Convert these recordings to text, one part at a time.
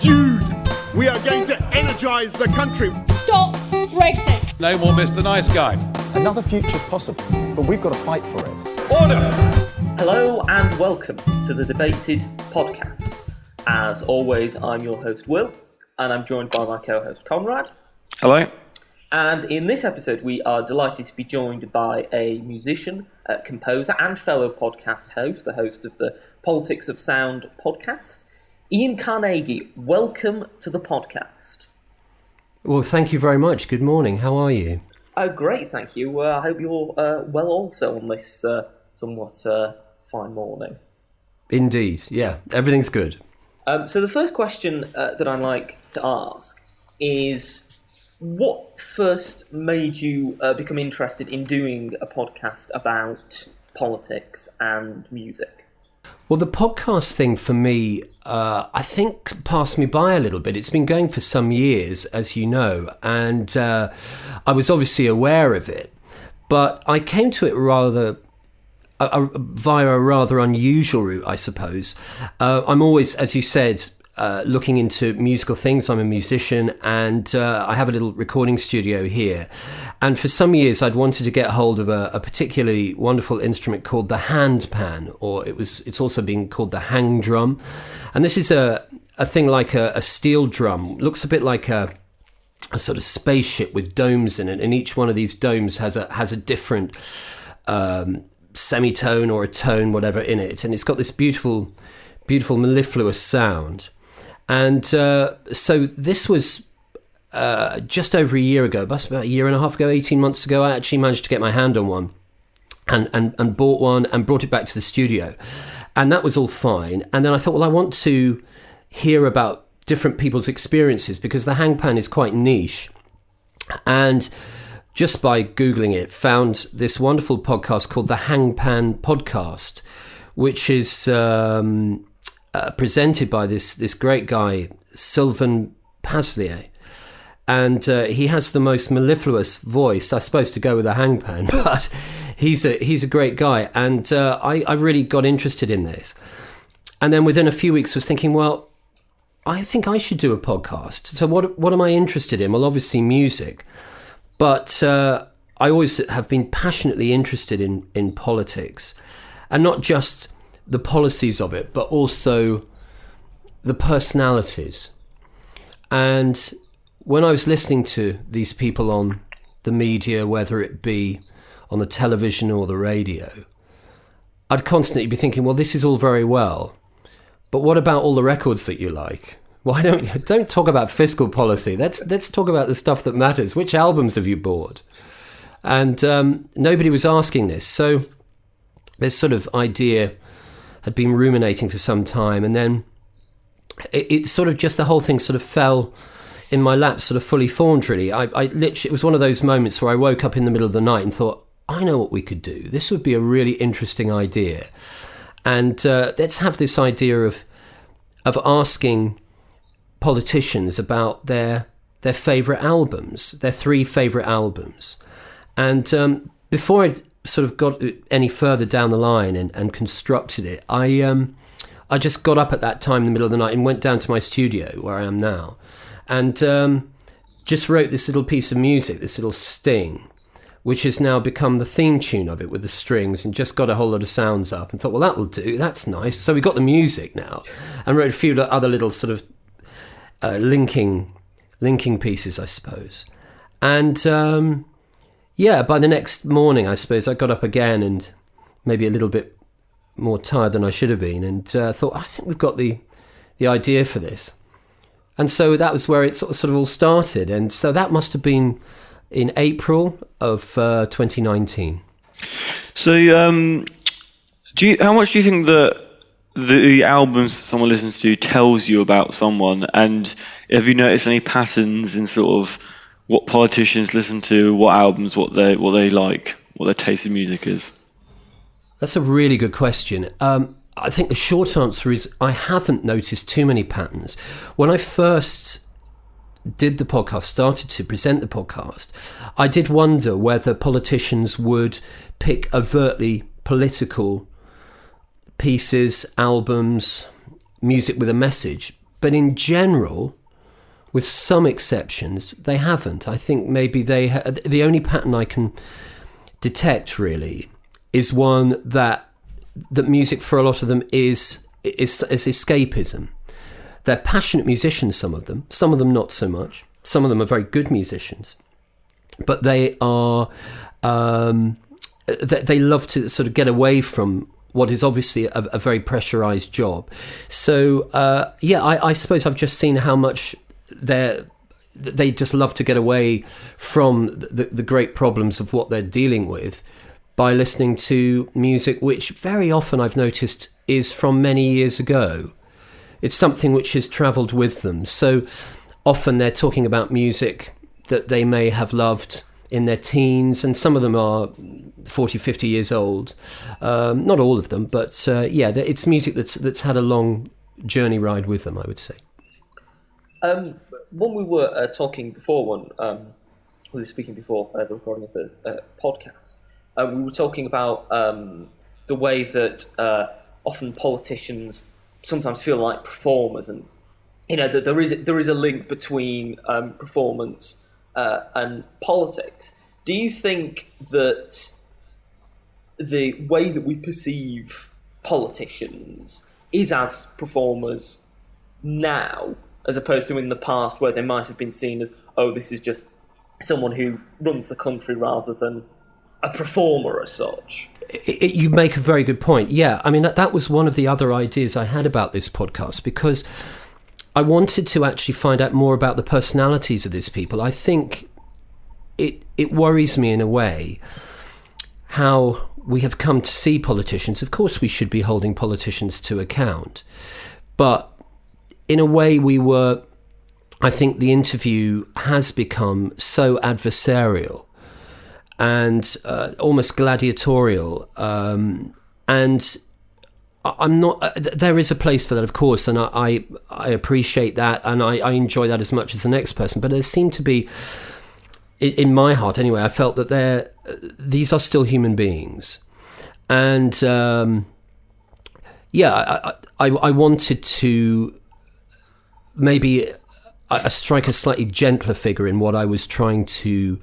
Dude, we are going to energise the country. Stop Brexit. No more Mr. Nice Guy. Another future's possible, but we've got to fight for it. Order! Hello and welcome to the Debated podcast. As always, I'm your host Will, and I'm joined by my co-host Conrad. Hello. And in this episode, we are delighted to be joined by a musician, composer, and fellow podcast host, the host of the Politics of Sound podcast, Iain Carnegie. Welcome to the podcast. Well, thank you very much. Good morning. How are you? Oh, great, thank you. I hope you're well also on this somewhat fine morning. Indeed, yeah. Everything's good. So the first question that I'd like to ask is, what first made you become interested in doing a podcast about politics and music? Well, the podcast thing for me, I think passed me by a little bit. It's been going for some years, as you know, and I was obviously aware of it, but I came to it via a rather unusual route, I suppose. I'm always, as you said, looking into musical things. I'm a musician, and I have a little recording studio here. And for some years, I'd wanted to get hold of a particularly wonderful instrument called the handpan, or it's also being called the hang drum. And this is a thing like a steel drum. Looks a bit like a sort of spaceship with domes in it, and each one of these domes has a different semitone or a tone, whatever, in it, and it's got this beautiful mellifluous sound. And so this was just over a year ago, about a year and a half ago, 18 months ago. I actually managed to get my hand on one and bought one and brought it back to the studio, and that was all fine. And then I thought, well, I want to hear about different people's experiences, because the hangpan is quite niche. And just by Googling it, found this wonderful podcast called the Hangpan Podcast, which is presented by this great guy, Sylvain Paslier. And he has the most mellifluous voice, I suppose, to go with a hangpan, but he's a great guy. And I really got interested in this. And then within a few weeks was thinking, well, I think I should do a podcast. So what am I interested in? Well, obviously music. But I always have been passionately interested in politics, and not just the policies of it, but also the personalities. And when I was listening to these people on the media, whether it be on the television or the radio, I'd constantly be thinking, well, this is all very well, but what about all the records that you like? Why don't talk about fiscal policy? Let's talk about the stuff that matters. Which albums have you bought? And nobody was asking this. So this sort of idea had been ruminating for some time, and then it sort of just, the whole thing sort of fell in my lap, sort of fully formed, really. I literally, it was one of those moments where I woke up in the middle of the night and thought, I know what we could do. This would be a really interesting idea. And let's have this idea of asking politicians about their favourite albums, their 3 favourite albums. And before I sort of got any further down the line and constructed it, I just got up at that time in the middle of the night and went down to my studio where I am now, and just wrote this little piece of music, this little sting, which has now become the theme tune of it with the strings, and just got a whole lot of sounds up and thought, well, that will do, that's nice. So we got the music now, and wrote a few other little sort of linking pieces, I suppose. And by the next morning, I suppose, I got up again and maybe a little bit more tired than I should have been, and thought, I think we've got the idea for this. And so that was where it sort of all started. And so that must have been in April of 2019. So how much do you think that the albums that someone listens to tells you about someone? And have you noticed any patterns in sort of what politicians listen to, what albums, what they like, what their taste in music is? That's a really good question. I think the short answer is I haven't noticed too many patterns. When I first did the podcast, started to present the podcast, I did wonder whether politicians would pick overtly political pieces, albums, music with a message. but in general, with some exceptions, they haven't. I think maybe the only pattern I can detect really is one that music for a lot of them is escapism. They're passionate musicians, some of them not so much. Some of them are very good musicians, but they are they love to sort of get away from what is obviously a very pressurized job. So I suppose I've just seen how much they just love to get away from the great problems of what they're dealing with by listening to music which very often I've noticed is from many years ago. It's something which has travelled with them. So often they're talking about music that they may have loved in their teens, and some of them are 40, 50 years old. Not all of them, but it's music that's had a long journey ride with them, I would say. When we were talking before, we were speaking before the recording of the podcast, we were talking about the way that often politicians sometimes feel like performers, and that there is a link between performance and politics. Do you think that the way that we perceive politicians is as performers now, as opposed to in the past, where they might have been seen as, oh, this is just someone who runs the country rather than a performer as such? You make a very good point. Yeah, I mean, that was one of the other ideas I had about this podcast, because I wanted to actually find out more about the personalities of these people. I think it worries me in a way how we have come to see politicians. Of course, we should be holding politicians to account, but in a way I think the interview has become so adversarial and almost gladiatorial, and I'm not. There is a place for that, of course, and I appreciate that, and I enjoy that as much as the next person. But there seemed to be, in my heart anyway, I felt that these are still human beings, and I wanted to maybe strike a slightly gentler figure in what I was trying to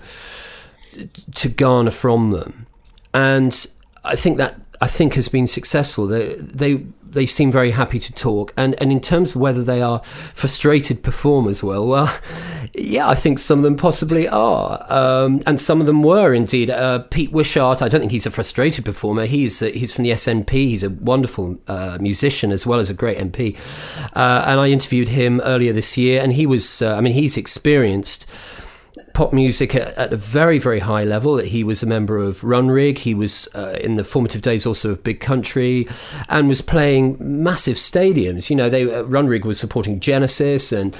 garner from them, and I think has been successful. They seem very happy to talk, and in terms of whether they are frustrated performers, well, yeah, I think some of them possibly are, and some of them were indeed. Pete Wishart, I don't think he's a frustrated performer. He's from the SNP. He's a wonderful musician as well as a great MP, and I interviewed him earlier this year, and he was, he's experienced pop music at a very, very high level. He was a member of Runrig. He was in the formative days also of Big Country, and was playing massive stadiums. Runrig was supporting Genesis, and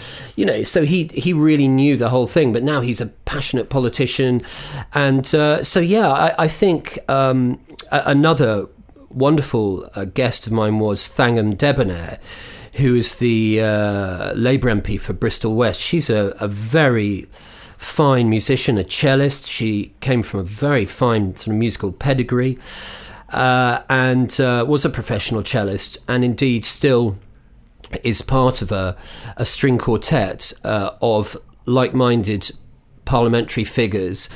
so he really knew the whole thing. But now he's a passionate politician, and I think another wonderful guest of mine was Thangam Debonair, who is the Labour MP for Bristol West. She's a very fine musician, a cellist. She came from a very fine sort of musical pedigree, and was a professional cellist, and indeed still is part of a string quartet of like-minded parliamentary figures.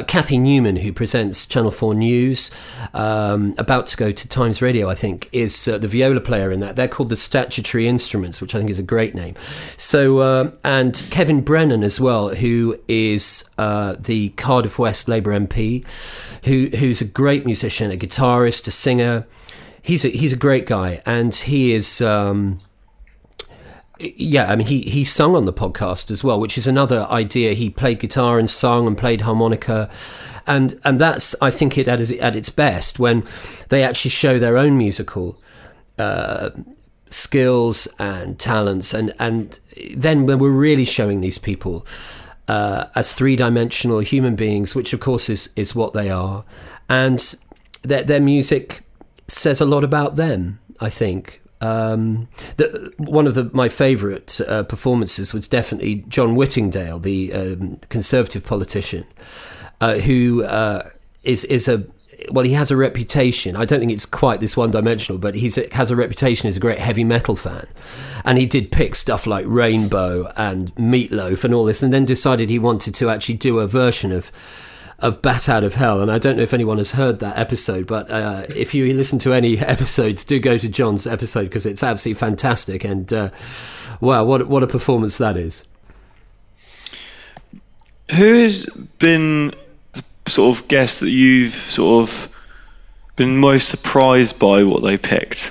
Cathy Newman, who presents Channel 4 News, about to go to Times Radio, I think, is the viola player in that. They're called the Statutory Instruments, which I think is a great name. So, and Kevin Brennan as well, who is the Cardiff West Labour MP, who's a great musician, a guitarist, a singer. He's a great guy, and he is... he sung on the podcast as well, which is another idea. He played guitar and sung and played harmonica, and that's, I think, it at its best when they actually show their own musical skills and talents, and then when we're really showing these people as three-dimensional human beings, which of course is what they are, and their music says a lot about them, I think. One of my favourite performances was definitely John Whittingdale, the Conservative politician, who is he has a reputation. I don't think it's quite this one-dimensional, but he has a reputation as a great heavy metal fan. And he did pick stuff like Rainbow and Meatloaf and all this, and then decided he wanted to actually do a version of Bat Out of Hell. And I don't know if anyone has heard that episode, but if you listen to any episodes, do go to John's episode, because it's absolutely fantastic. And wow, what a performance that is. Who has been the sort of guest that you've sort of been most surprised by what they picked?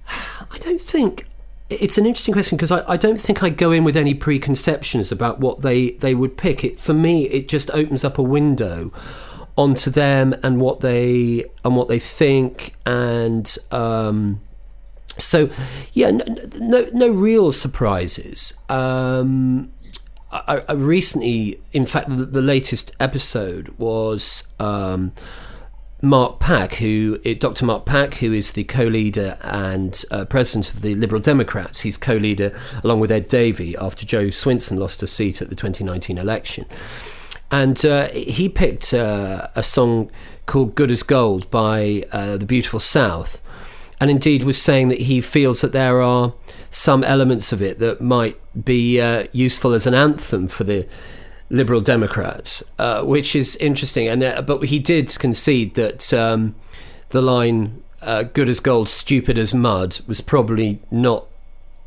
I don't think... It's an interesting question, because I don't think I go in with any preconceptions about what they would pick. For me, it just opens up a window onto them and what they think, and so yeah, no real surprises. I recently, in fact, the latest episode was Mark Pack, Dr. Mark Pack, who is the co-leader and president of the Liberal Democrats. He's co-leader along with Ed Davey after Joe Swinson lost a seat at the 2019 election. And he picked a song called Good as Gold by the Beautiful South, and indeed was saying that he feels that there are some elements of it that might be useful as an anthem for the Liberal Democrats, which is interesting. And but he did concede that the line "good as gold, stupid as mud" was probably not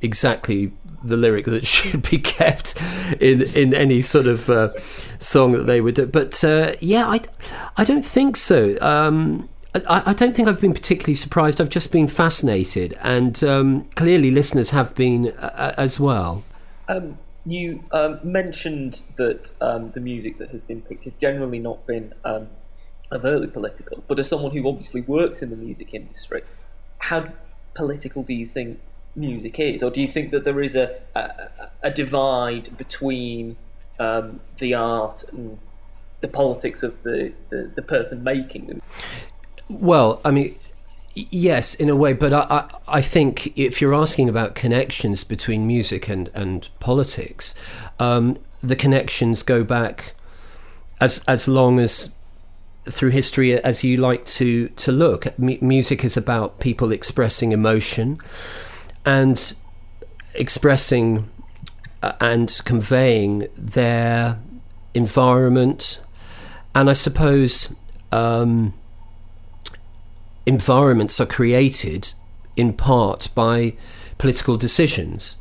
exactly the lyric that should be kept in any sort of song that they would do. But yeah, I don't think so. I don't think I've been particularly surprised. I've just been fascinated, and clearly listeners have been as well. You mentioned that the music that has been picked has generally not been overtly political, but as someone who obviously works in the music industry, how political do you think music is? Or do you think that there is a divide between the art and the politics of the person making them? Well, I mean, yes, in a way, but I think if you're asking about connections between music and politics, the connections go back as long as through history as you like to look. Music is about people expressing emotion and expressing and conveying their environment, and I suppose environments are created in part by political decisions,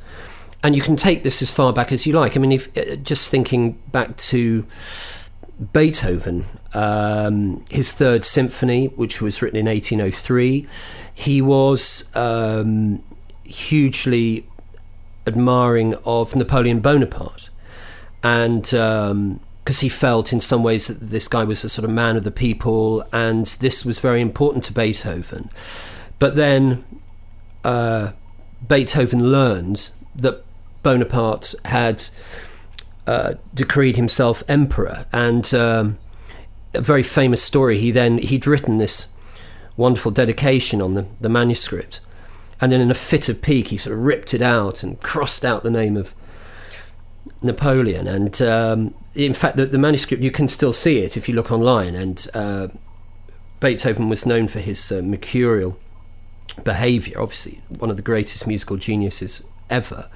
and you can take this as far back as you like. I mean, if just thinking back to Beethoven, his Third Symphony, which was written in 1803, he was hugely admiring of Napoleon Bonaparte, and because he felt in some ways that this guy was a sort of man of the people, and this was very important to Beethoven. But then Beethoven learned that Bonaparte had decreed himself emperor, and a very famous story, he'd written this wonderful dedication on the manuscript, and then in a fit of pique he sort of ripped it out and crossed out the name of Napoleon. And in fact the manuscript, you can still see it if you look online, and Beethoven was known for his mercurial behaviour, obviously one of the greatest musical geniuses ever.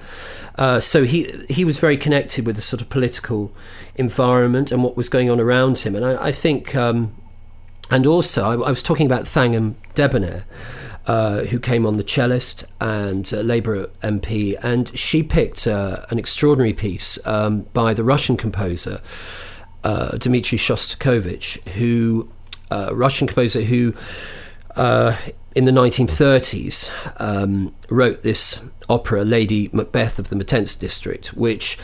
So he was very connected with the sort of political environment and what was going on around him. And I think and also I was talking about Thangam Debonair, who came on, the cellist and Labour MP, and she picked an extraordinary piece by the Russian composer Dmitri Shostakovich, Russian composer who in the 1930s wrote this opera, Lady Macbeth of the Mtsensk district, which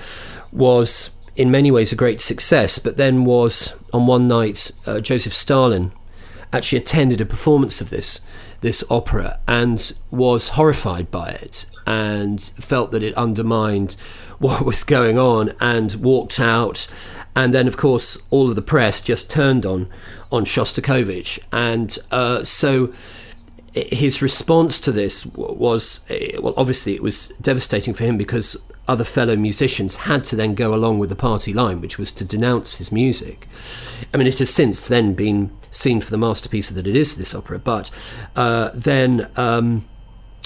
was in many ways a great success, but then was, on one night, Joseph Stalin actually attended a performance of this opera and was horrified by it and felt that it undermined what was going on and walked out. And then, of course, all of the press just turned on Shostakovich. And so his response to this was, well, obviously it was devastating for him, because other fellow musicians had to then go along with the party line, which was to denounce his music. I mean, it has since then been seen for the masterpiece that it is, this opera, but then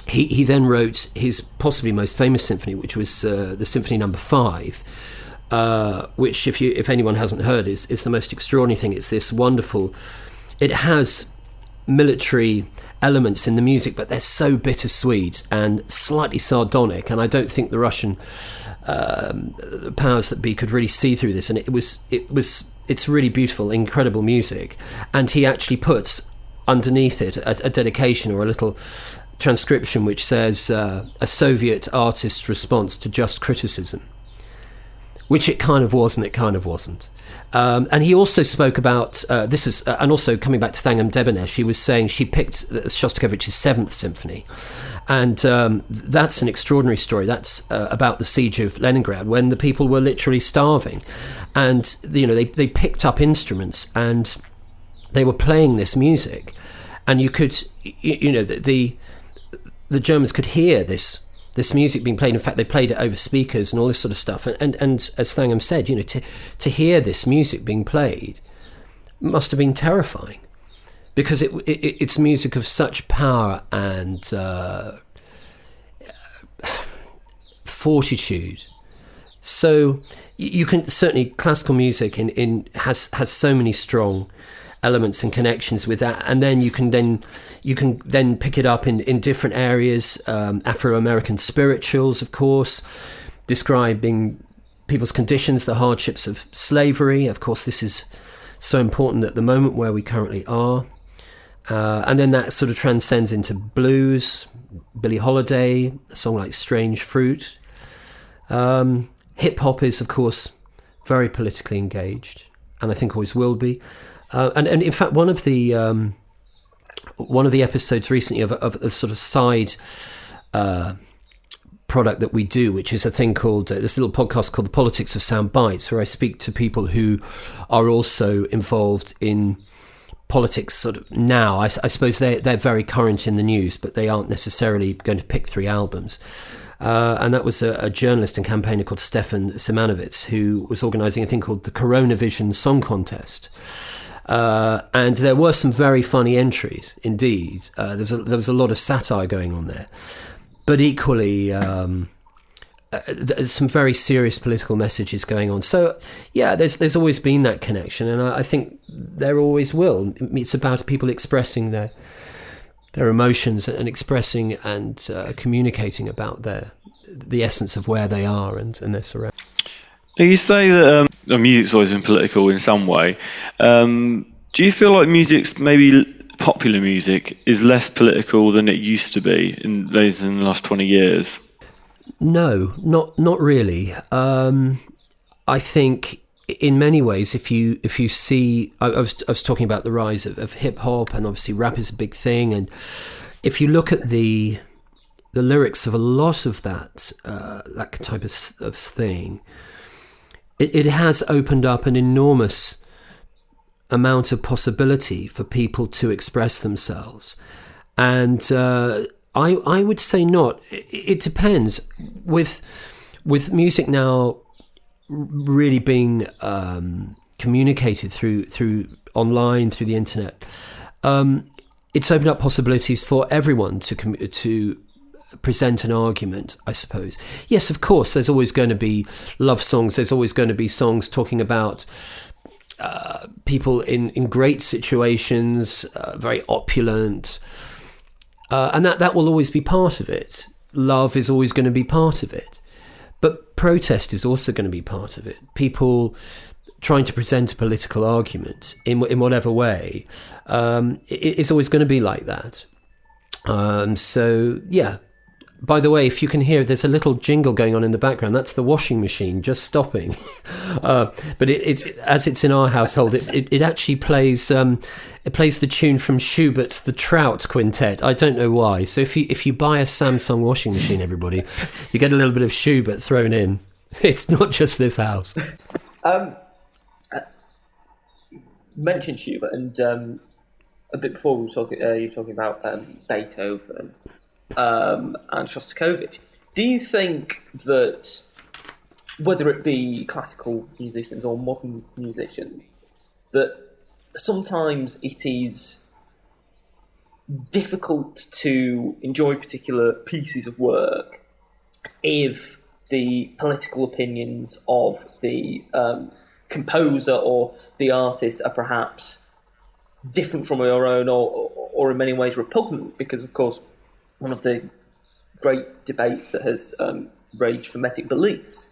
he then wrote his possibly most famous symphony, which was the Symphony No. 5, which, if anyone hasn't heard, is the most extraordinary thing. It's this wonderful... It has military elements in the music, but they're so bittersweet and slightly sardonic, and I don't think the Russian powers that be could really see through this. And it's really beautiful, incredible music, and he actually puts underneath it a dedication or a little transcription which says a Soviet artist's response to just criticism, which it kind of was and it kind of wasn't. And he also spoke about and also coming back to Thangam Debanesh, he was saying she picked Shostakovich's 7th symphony, and that's an extraordinary story. That's about the siege of Leningrad, when the people were literally starving, and they picked up instruments and they were playing this music, and you could, the Germans could hear this music being played. In fact, they played it over speakers and all this sort of stuff. And as Thangam said, to hear this music being played must have been terrifying, because it's music of such power and fortitude. So you can certainly, classical music has so many strong elements and connections with that, and then you can then pick it up in different areas. Afro-American spirituals, of course, describing people's conditions, the hardships of slavery. Of course, this is so important at the moment where we currently are. And then that sort of transcends into blues, Billie Holiday, a song like Strange Fruit. Hip-hop is, of course, very politically engaged, and I think always will be. And in fact, one of the episodes recently of a sort of side product that we do, which is a thing called this little podcast called The Politics of Sound Bites, where I speak to people who are also involved in politics sort of now. I suppose they're very current in the news, but they aren't necessarily going to pick 3 albums. And that was a journalist and campaigner called Stefan Simonovitz, who was organising a thing called the Coronavision Song Contest. And there were some very funny entries indeed. There was a lot of satire going on there, but equally there's some very serious political messages going on. So yeah, there's always been that connection, and I think there always will. It's about people expressing their emotions and expressing and communicating about the essence of where they are and their surroundings. You say that music's always been political in some way. Do you feel like maybe popular music is less political than it used to be in the last 20 years? No, not really. I think in many ways, if you see, I was talking about the rise of hip hop, and obviously rap is a big thing, and if you look at the lyrics of a lot of that type of thing, it has opened up an enormous amount of possibility for people to express themselves. And I would say not. It depends. With music now really being communicated through online, through the internet, it's opened up possibilities for everyone to present an argument, I suppose. Yes, of course, there's always going to be love songs. There's always going to be songs talking about people in great situations, very opulent, and that will always be part of it. Love is always going to be part of it. But protest is also going to be part of it. People trying to present a political argument in whatever way, it's always going to be like that. So, yeah. By the way, if you can hear, there's a little jingle going on in the background. That's the washing machine just stopping. But it as it's in our household, it actually plays the tune from Schubert's The Trout Quintet. I don't know why. So if you buy a Samsung washing machine, everybody, you get a little bit of Schubert thrown in. It's not just this house. Mentioned Schubert, and a bit before we were talking, you were talking about Beethoven and Shostakovich. Do you think that whether it be classical musicians or modern musicians, that sometimes it is difficult to enjoy particular pieces of work if the political opinions of the composer or the artist are perhaps different from your own, or in many ways repugnant, because of course one of the great debates that has raged for Metic beliefs.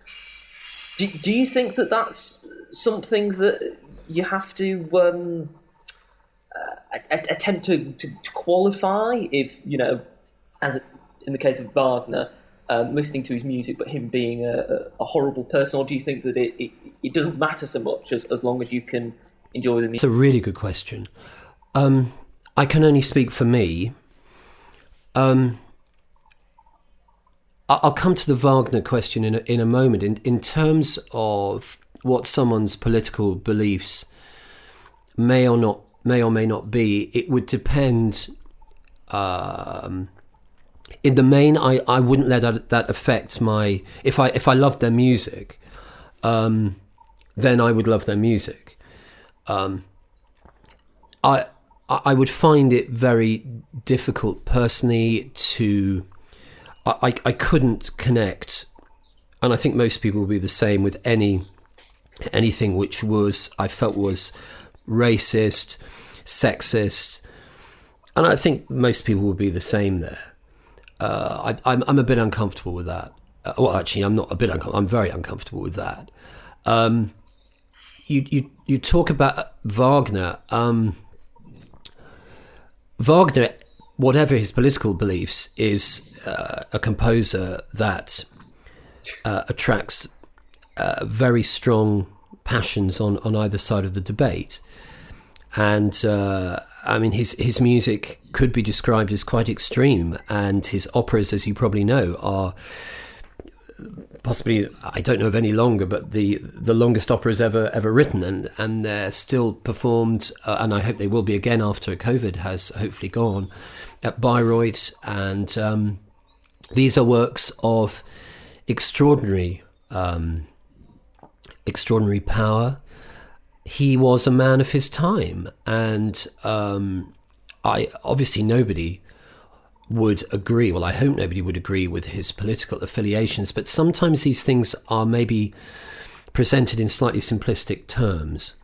Do you think that that's something that you have to attempt to qualify, if, you know, as in the case of Wagner, listening to his music but him being a horrible person, or do you think that it doesn't matter so much as long as you can enjoy the music? It's a really good question. I can only speak for me. I'll come to the Wagner question in a moment. In terms of what someone's political beliefs may or may not be, it would depend. In the main, I wouldn't let that affect my. If I loved their music, then I would love their music. I would find it very difficult personally to. I couldn't connect, and I think most people will be the same with anything which I felt was racist, sexist, and I think most people will be the same there. I'm a bit uncomfortable with that. Well, actually, I'm not a bit uncomfortable. I'm very uncomfortable with that. You talk about Wagner. Wagner, whatever his political beliefs, is a composer that attracts very strong passions on either side of the debate. And I mean, his music could be described as quite extreme, and his operas, as you probably know, are possibly, I don't know of any longer, but the longest operas ever written, and they're still performed, and I hope they will be again after COVID has hopefully gone, at Bayreuth. And these are works of extraordinary power. He was a man of his time, and nobody would agree. Well, I hope nobody would agree with his political affiliations, but sometimes these things are maybe presented in slightly simplistic terms.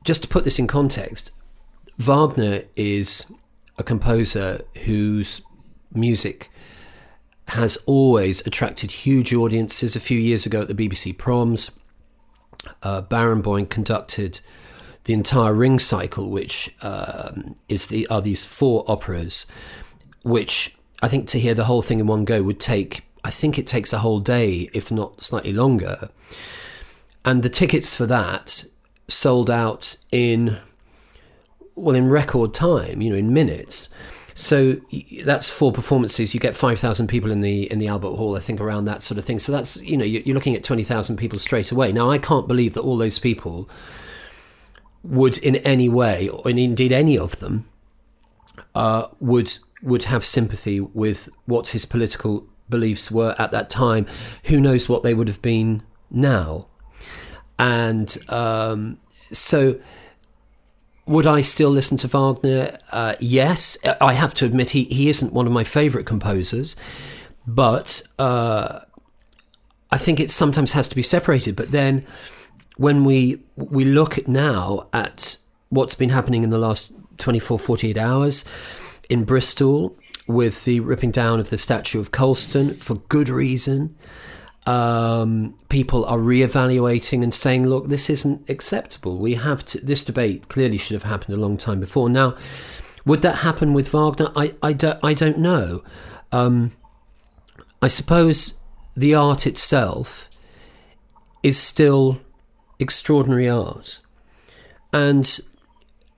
Just to put this in context, Wagner is a composer whose music has always attracted huge audiences. A few years ago at the BBC Proms, Barenboim conducted the entire Ring cycle, which are these 4 operas, which I think to hear the whole thing in one go would take, I think it takes a whole day, if not slightly longer. And the tickets for that sold out in record time, in minutes. So that's 4 performances. You get 5,000 people in the Albert Hall, I think, around that sort of thing. So that's, you're looking at 20,000 people straight away. Now, I can't believe that all those people would in any way, or indeed any of them, would have sympathy with what his political beliefs were at that time. Who knows what they would have been now? And so would I still listen to Wagner? Yes. I have to admit he isn't one of my favourite composers, but I think it sometimes has to be separated. But then when we look now at what's been happening in the last 24, 48 hours in Bristol with the ripping down of the statue of Colston for good reason, people are reevaluating and saying, look, this isn't acceptable. This debate clearly should have happened a long time before. Now, would that happen with Wagner? I don't know. I suppose the art itself is still extraordinary art, and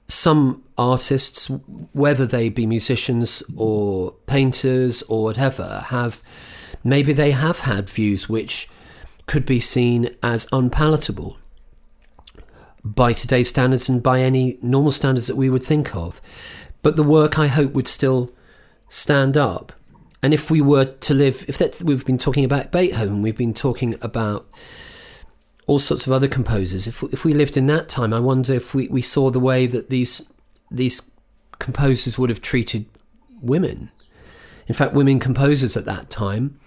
some artists, whether they be musicians or painters or whatever, have had views which could be seen as unpalatable by today's standards and by any normal standards that we would think of. But the work, I hope, would still stand up. And if we were to live, we've been talking about Beethoven, we've been talking about all sorts of other composers. If we lived in that time, I wonder if we saw the way that these composers would have treated women. In fact, women composers at that time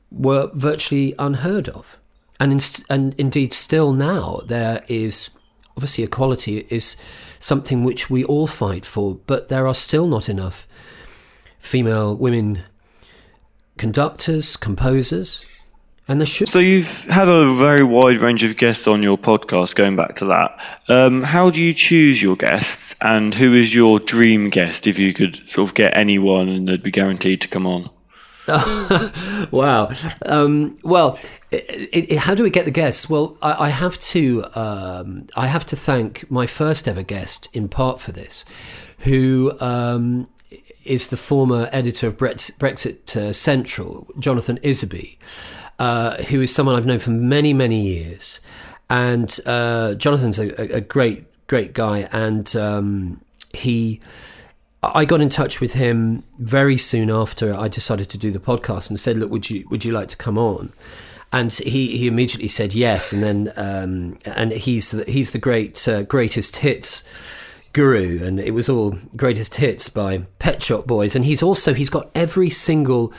were virtually unheard of. And indeed, still now, there is, obviously equality is something which we all fight for, but there are still not enough women conductors, composers, and there should. So you've had a very wide range of guests on your podcast, going back to that. How do you choose your guests, and who is your dream guest if you could sort of get anyone and they'd be guaranteed to come on? Wow. Well, how do we get the guests? Well, I have to thank my first ever guest in part for this, who is the former editor of Brexit Central, Jonathan Isserby, who is someone I've known for many, many years. And Jonathan's a great guy. And I got in touch with him very soon after I decided to do the podcast and said, look, would you like to come on? And he immediately said yes. And then and he's the greatest hits guru, and it was all greatest hits by Pet Shop Boys. And he's got every single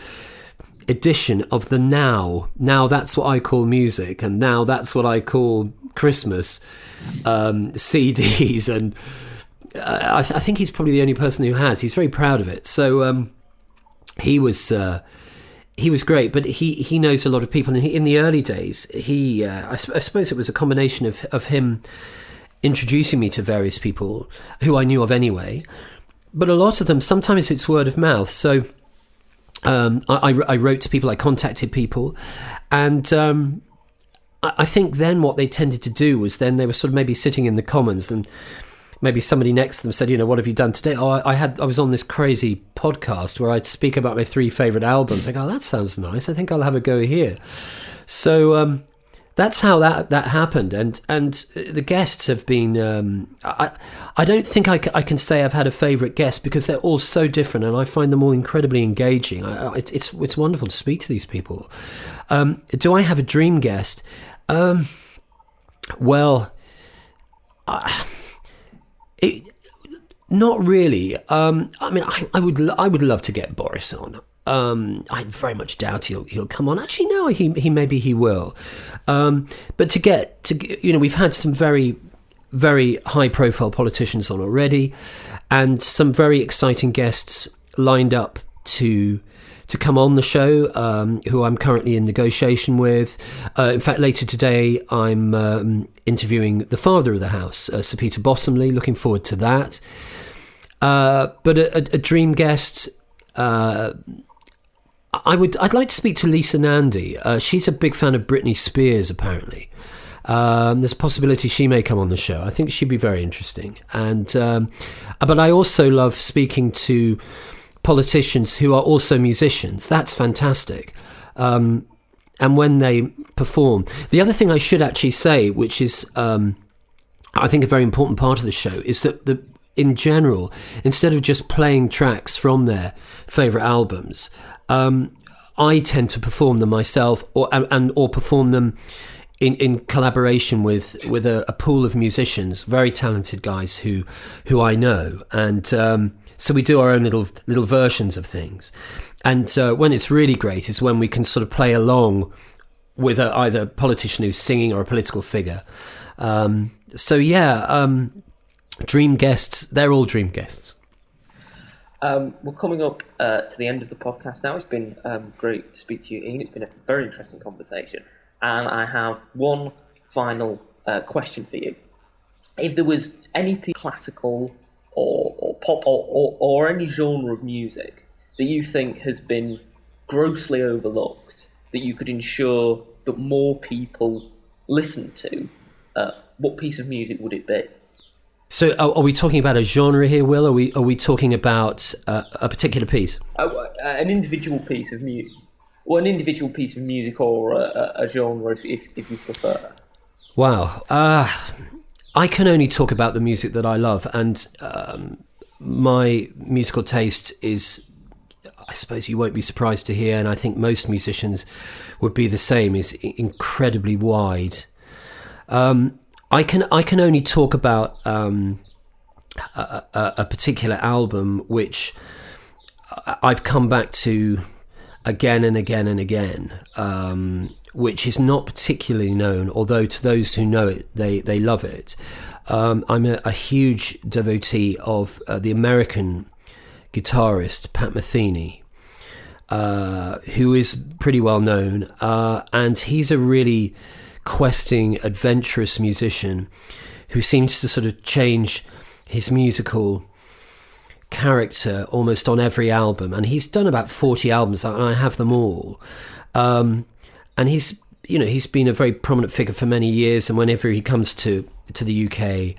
edition of the Now That's What I Call Music, and Now That's What I Call Christmas CDs. And I think he's probably the only person who has. He's very proud of it. So he was great, but he knows a lot of people. And in the early days, I suppose it was a combination of him introducing me to various people who I knew of anyway, but a lot of them, sometimes it's word of mouth. So I wrote to people, I contacted people, and I think then what they tended to do was then they were sort of maybe sitting in the Commons, and maybe somebody next to them said, what have you done today? Oh, I was on this crazy podcast where I'd speak about my 3 favourite albums. I go, oh, that sounds nice. I think I'll have a go here. So that's how that happened. And the guests have been... I don't think I can say I've had a favourite guest, because they're all so different, and I find them all incredibly engaging. It's wonderful to speak to these people. Do I have a dream guest? Well... not really. I mean, I would love to get Boris on. I very much doubt he'll come on. Actually, no, maybe he will. But we've had some very, very high profile politicians on already, and some very exciting guests lined up to come on the show, who I'm currently in negotiation with. In fact, later today, I'm interviewing the father of the house, Sir Peter Bottomley. Looking forward to that. But a dream guest, I'd like to speak to Lisa Nandy. She's a big fan of Britney Spears, apparently. There's a possibility she may come on the show. I think she'd be very interesting. And but I also love speaking to politicians who are also musicians. That's fantastic. And when they perform, the other thing I should actually say, which is I think a very important part of the show, is that in general, instead of just playing tracks from their favourite albums, I tend to perform them myself, or perform them in collaboration with a pool of musicians, very talented guys who I know, and so we do our own little versions of things. And when it's really great is when we can sort of play along with either a politician who's singing or a political figure. Dream guests, they're all dream guests. We're coming up to the end of the podcast now. It's been great to speak to you, Ian. It's been a very interesting conversation. And I have one final question for you. If there was any classical or pop or any genre of music that you think has been grossly overlooked, that you could ensure that more people listen to, what piece of music would it be? So are we talking about a genre here, Will? Are we talking about a particular piece? An individual piece of music. Well, an individual piece of music or a genre, if you prefer. Wow. I can only talk about the music that I love, and my musical taste is, I suppose you won't be surprised to hear, and I think most musicians would be the same, is incredibly wide. I can only talk about a particular album which I've come back to again and again and again, which is not particularly known, although to those who know it, they love it. I'm a huge devotee of the American guitarist Pat Metheny, who is pretty well known, and he's a really questing, adventurous musician who seems to sort of change his musical character almost on every album, and he's done about 40 albums, and I have them all. And he's been a very prominent figure for many years, and whenever he comes to the UK,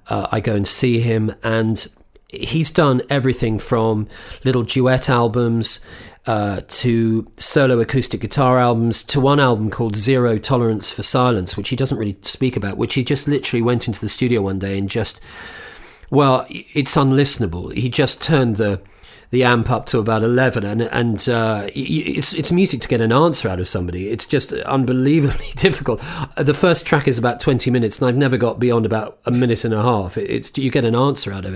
I go and see him, and he's done everything from little duet albums to solo acoustic guitar albums, to one album called Zero Tolerance for Silence, which he doesn't really speak about, which he just literally went into the studio one day and just, well, it's unlistenable. He just turned the amp up to about 11, and it's music to get an answer out of somebody. It's just unbelievably difficult. The first track is about 20 minutes, and I've never got beyond about a minute and a half. It's you get an answer out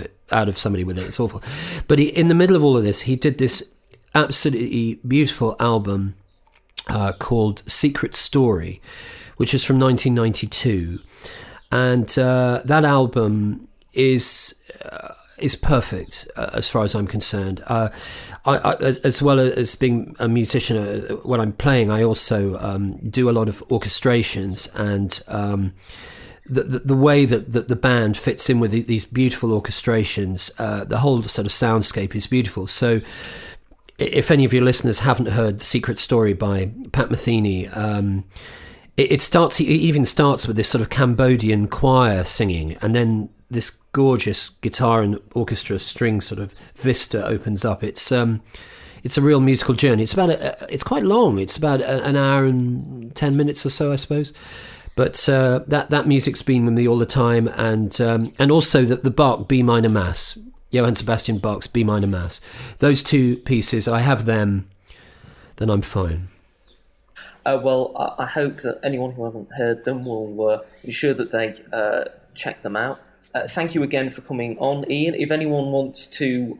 of somebody with it. It's awful. But in the middle of all of this, he did this absolutely beautiful album called Secret Story, which is from 1992, and that album is perfect as far as I'm concerned. I, as well as being a musician, when I'm playing, I also do a lot of orchestrations, and the way that the band fits in with these beautiful orchestrations, the whole sort of soundscape is beautiful. So if any of your listeners haven't heard Secret Story by Pat Metheny, it even starts with this sort of Cambodian choir singing, and then this gorgeous guitar and orchestra string sort of vista opens up. It's a real musical journey. It's quite long. It's about an hour and 10 minutes or so, I suppose. But that music's been with me all the time, and also the Bach B minor Mass, Johann Sebastian Bach's B minor Mass. Those two pieces, I have them, then I'm fine. Well, I hope that anyone who hasn't heard them will ensure that they check them out. Thank you again for coming on, Iain. If anyone wants to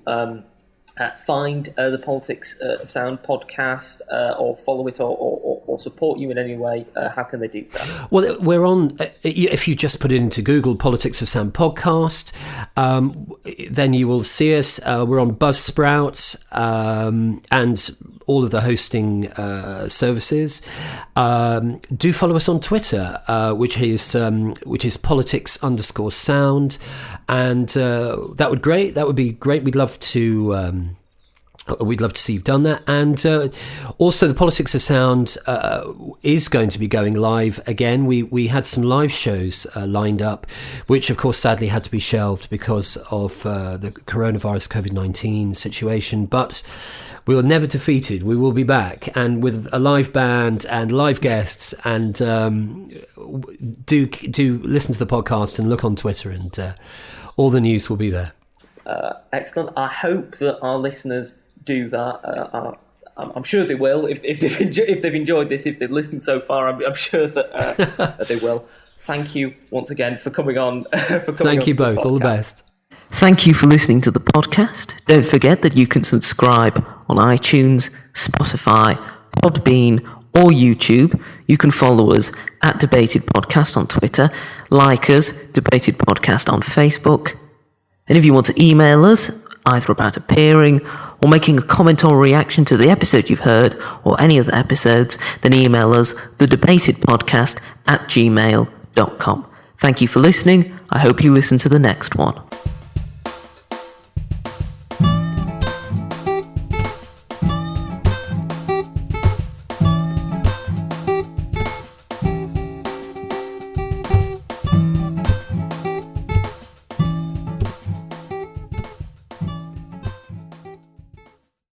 find the Politics of Sound podcast or follow it or support you in any way, how can they do so? Well, we're on, if you just put it into Google, Politics of Sound podcast, then you will see us. We're on Buzzsprout and all of the hosting services. Do follow us on Twitter, which is politics_sound, and that would be great. We'd love to see you've done that. And also the Politics of Sound is going to be going live again. We had some live shows lined up, which of course sadly had to be shelved because of the coronavirus COVID-19 situation, but we were never defeated. We will be back, and with a live band and live guests, and do listen to the podcast and look on Twitter, and all the news will be there. Excellent. I hope that our listeners do that. I'm sure they will. If they've enjoyed this, if they've listened so far, I'm sure that they will. Thank you once again for coming on. Thank you both. All the best. Thank you for listening to the podcast. Don't forget that you can subscribe on iTunes, Spotify, Podbean, or YouTube. You can follow us at Debated Podcast on Twitter, like us, Debated Podcast on Facebook. And if you want to email us, either about appearing or making a comment or reaction to the episode you've heard or any other episodes, then email us thedebatedpodcast@gmail.com. Thank you for listening. I hope you listen to the next one.